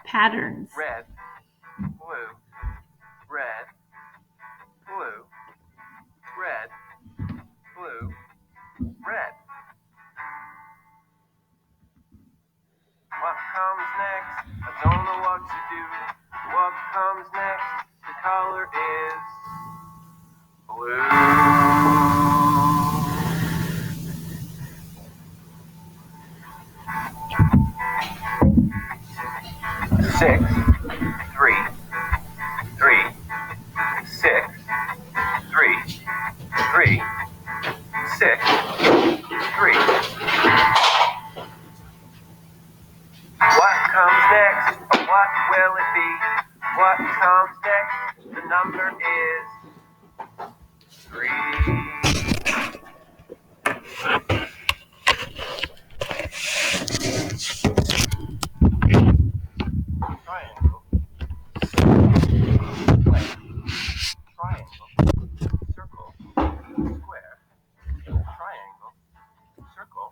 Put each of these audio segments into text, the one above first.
Patterns. Red, blue, red, blue, red, blue, red. What comes next? I don't know what to do. What comes next? The color is blue. 6, 3, 3, 6, 3, 3, 6, 3. What comes next? What will it be? What comes next? The number is 3. Triangle. Triangle. Circle. Square. Triangle. Circle.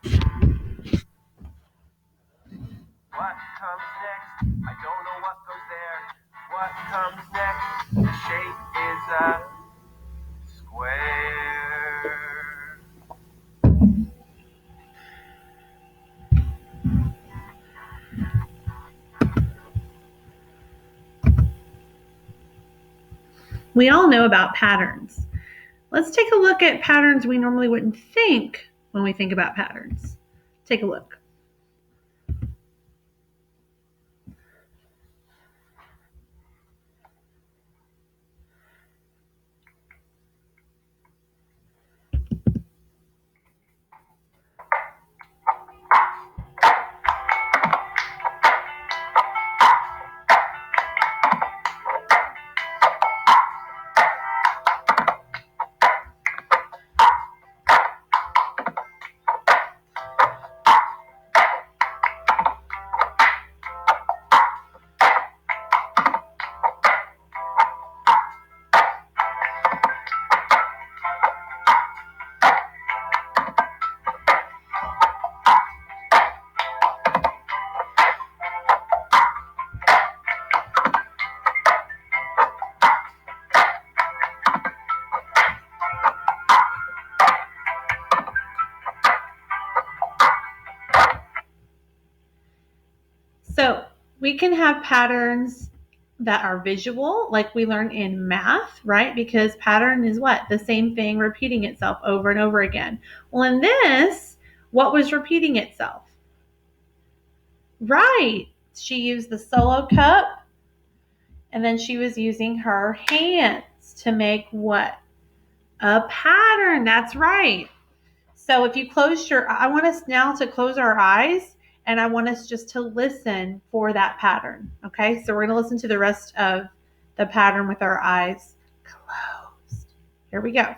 What comes next? I don't know what goes there. What comes next? The shape is a square. We all know about patterns. Let's take a look at patterns we normally wouldn't think when we think about patterns. Take a look. So we can have patterns that are visual, like we learn in math, right? Because pattern is what? The same thing repeating itself over and over again. Well, in this, what was repeating itself? Right. She used the solo cup, and then she was using her hands to make what? A pattern. That's right. So if you I want us now to close our eyes, and I want us just to listen for that pattern. Okay, so we're going to listen to the rest of the pattern with our eyes closed. Here we go.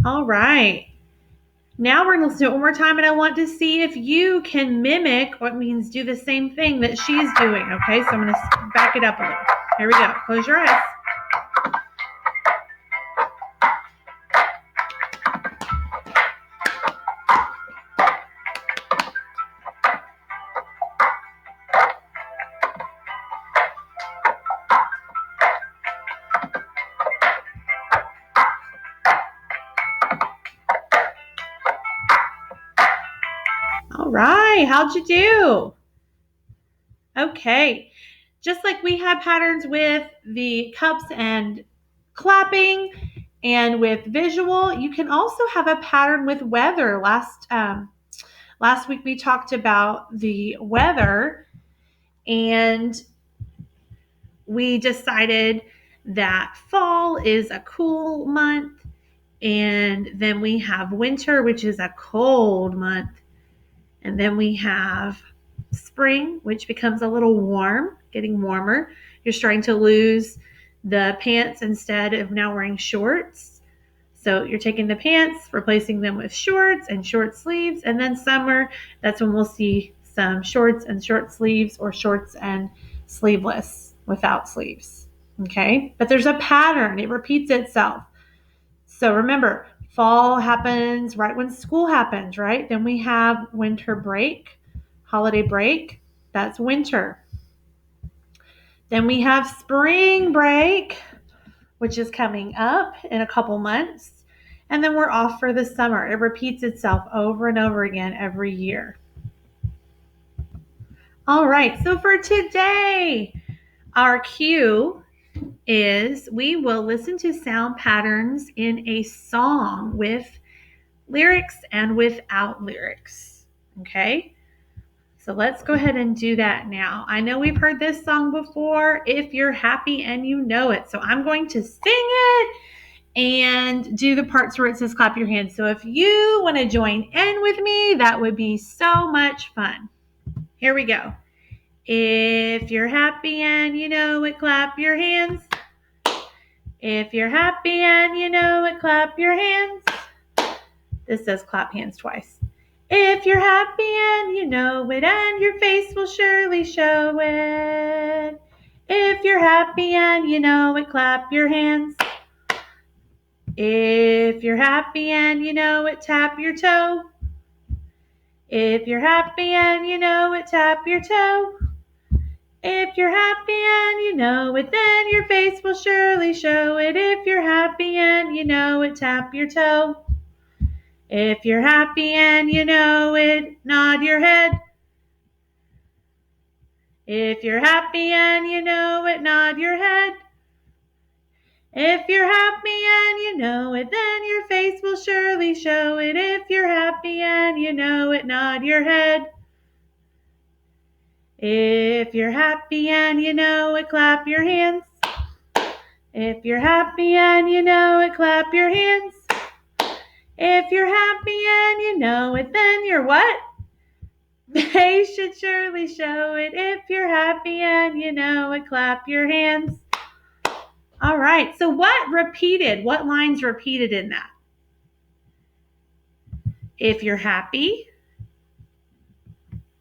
All right. Now we're going to listen to it one more time, and I want to see if you can mimic what means do the same thing that she's doing. Okay, so I'm going to back it up a little. Here we go. Close your eyes. All right, how'd you do? Okay, just like we had patterns with the cups and clapping and with visual, you can also have a pattern with weather. Last week we talked about the weather, and we decided that fall is a cool month, and then we have winter, which is a cold month. And then we have spring, which becomes a little warm, getting warmer. You're starting to lose the pants instead of now wearing shorts. So you're taking the pants, replacing them with shorts and short sleeves. And then summer, that's when we'll see some shorts and short sleeves or shorts and sleeveless without sleeves. Okay? But there's a pattern. It repeats itself. So remember, fall happens right when school happens, right? Then we have winter break, holiday break. That's winter. Then we have spring break, which is coming up in a couple months. And then we're off for the summer. It repeats itself over and over again every year. All right, so for today, our cue is we will listen to sound patterns in a song with lyrics and without lyrics. Okay? So let's go ahead and do that now. I know we've heard this song before, If You're Happy and You Know It. So I'm going to sing it and do the parts where it says clap your hands. So if you want to join in with me, that would be so much fun. Here we go. If you're happy and you know it, clap your hands. If you're happy and you know it, clap your hands. This says clap hands twice. If you're happy and you know it, and your face will surely show it. If you're happy and you know it, clap your hands. If you're happy and you know it, tap your toe. If you're happy and you know it, tap your toe. If you're happy and you know it, then your face will surely show it. If you're happy and you know it, tap your toe. If you're happy and you know it, nod your head. If you're happy and you know it, nod your head. If you're happy and you know it, then your face will surely show it. If you're happy and you know it, nod your head. If you're happy and you know it, clap your hands. If you're happy and you know it, clap your hands. If you're happy and you know it, then you're what? They should surely show it. If you're happy and you know it, clap your hands. All right, so what lines repeated in that? If you're happy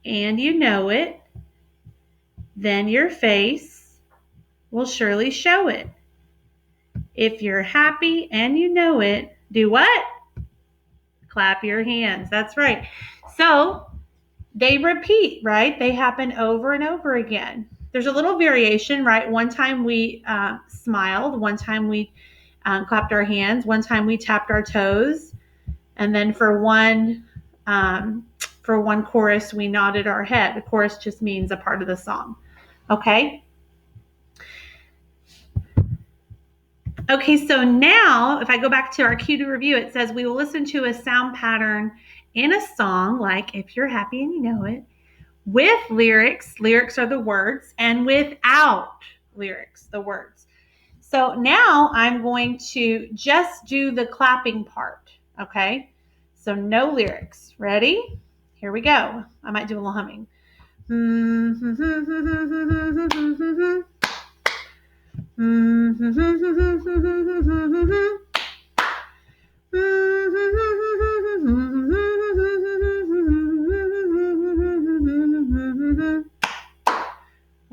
and you know it, then your face will surely show it. If you're happy and you know it, do what? Clap your hands. That's right. So they repeat, right? They happen over and over again. There's a little variation, right? One time we smiled, one time we clapped our hands, one time we tapped our toes, and then for one chorus we nodded our head. The chorus just means a part of the song. Okay? Okay, so now if I go back to our cue to review, it says we will listen to a sound pattern in a song like If You're Happy and You Know It, with lyrics are the words, and without lyrics, the words. So now I'm going to just do the clapping part, okay? So no lyrics. Ready? Here we go. I might do a little humming.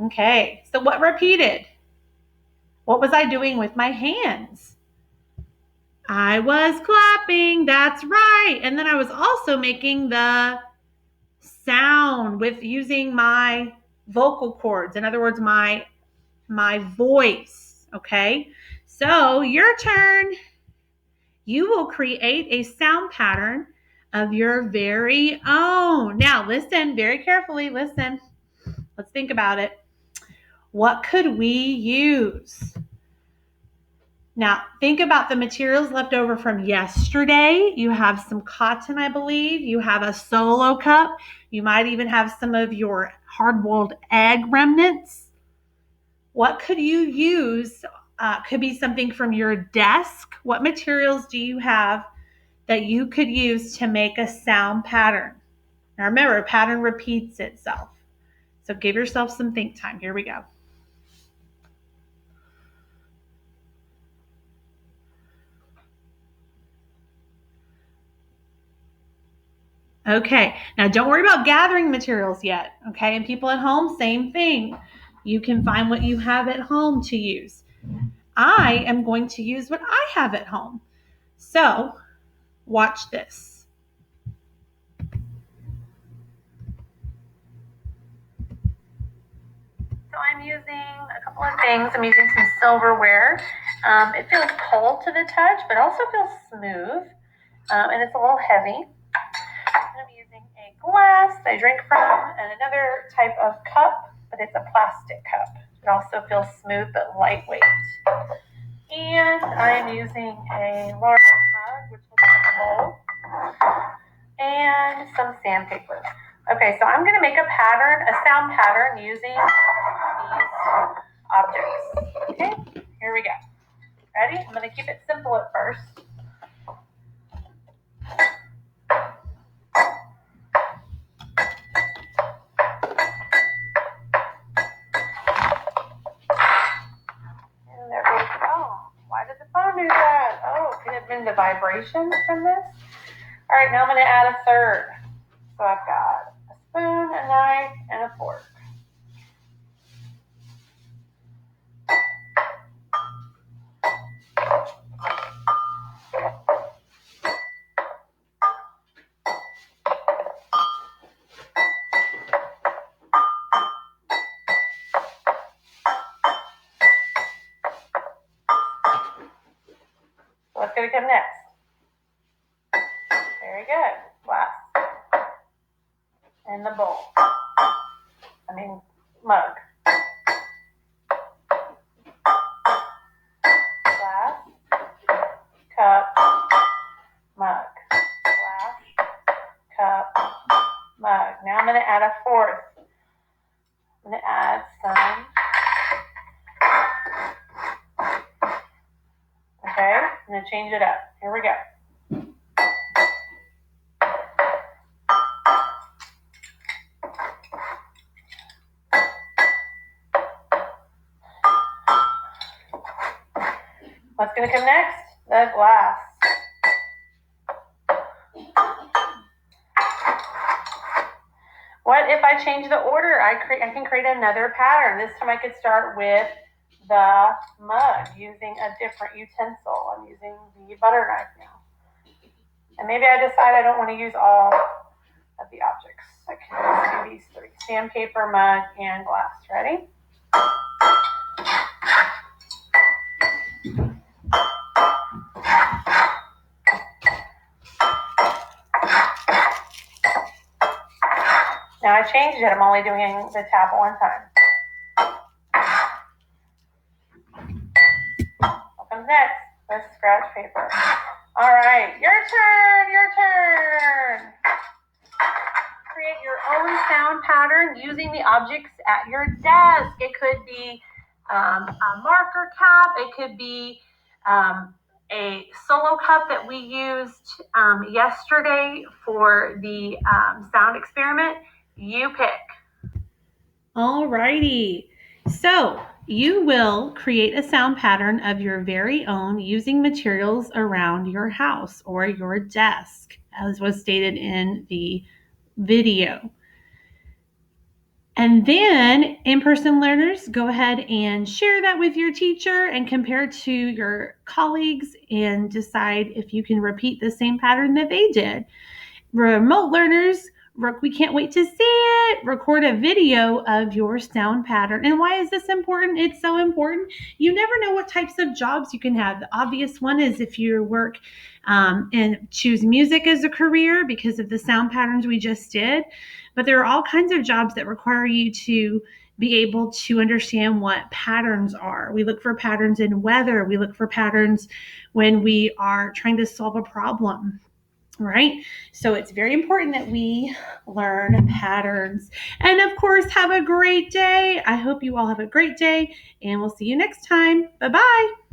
Okay, so what repeated? What was I doing with my hands? I was clapping, that's right. And then I was also making the sound with using my vocal cords. In other words, my voice, okay? So your turn. You will create a sound pattern of your very own. Now listen very carefully, listen. Let's think about it. What could we use? Now, think about the materials left over from yesterday. You have some cotton, I believe. You have a Solo cup. You might even have some of your hard-boiled egg remnants. What could you use? Could be something from your desk. What materials do you have that you could use to make a sound pattern? Now, remember, a pattern repeats itself. So give yourself some think time. Here we go. Okay, now don't worry about gathering materials yet, okay? And people at home, same thing. You can find what you have at home to use. I am going to use what I have at home. So, watch this. So I'm using a couple of things. I'm using some silverware. It feels cold to the touch, but also feels smooth. And it's a little heavy. I'm using a glass that I drink from and another type of cup, but it's a plastic cup. It also feels smooth but lightweight. And I'm using a large mug, which looks like a bowl, and some sandpaper. Okay, so I'm going to make a sound pattern using these objects. Okay, here we go. Ready? I'm going to keep it simple at first. And there we go. Why did the phone do that? Oh, could it have been the vibrations from this? All right, now I'm going to add a third. So I've got a spoon, a knife, and a fork. What's going to come next? Very good. Glass. And the bowl. Mug. Glass. Cup. Mug. Glass. Cup. Mug. Now I'm going to add a fourth. I'm going to add some. Okay, I'm going to change it up. Here we go. What's going to come next? The glass. What if I change the order? I can create another pattern. This time I could start with the mug using a different utensil. I'm using the butter knife now. And maybe I decide I don't want to use all of the objects. I can just do these three: sandpaper, mug, and glass. Ready? Now I changed it. I'm only doing the tap one time. What comes next? The scratch paper. All right, your turn. Create your own sound pattern using the objects at your desk. It could be a marker cap. It could be a solo cup that we used yesterday for the sound experiment. You pick. Alrighty. So you will create a sound pattern of your very own using materials around your house or your desk, as was stated in the video. And then in-person learners, go ahead and share that with your teacher and compare to your colleagues and decide if you can repeat the same pattern that they did. Remote learners, we can't wait to see it. Record a video of your sound pattern. And why is this important? It's so important. You never know what types of jobs you can have. The obvious one is if you work and choose music as a career because of the sound patterns we just did. But there are all kinds of jobs that require you to be able to understand what patterns are. We look for patterns in weather. We look for patterns when we are trying to solve a problem. Right? So it's very important that we learn patterns. And of course, have a great day. I hope you all have a great day, and we'll see you next time. Bye-bye.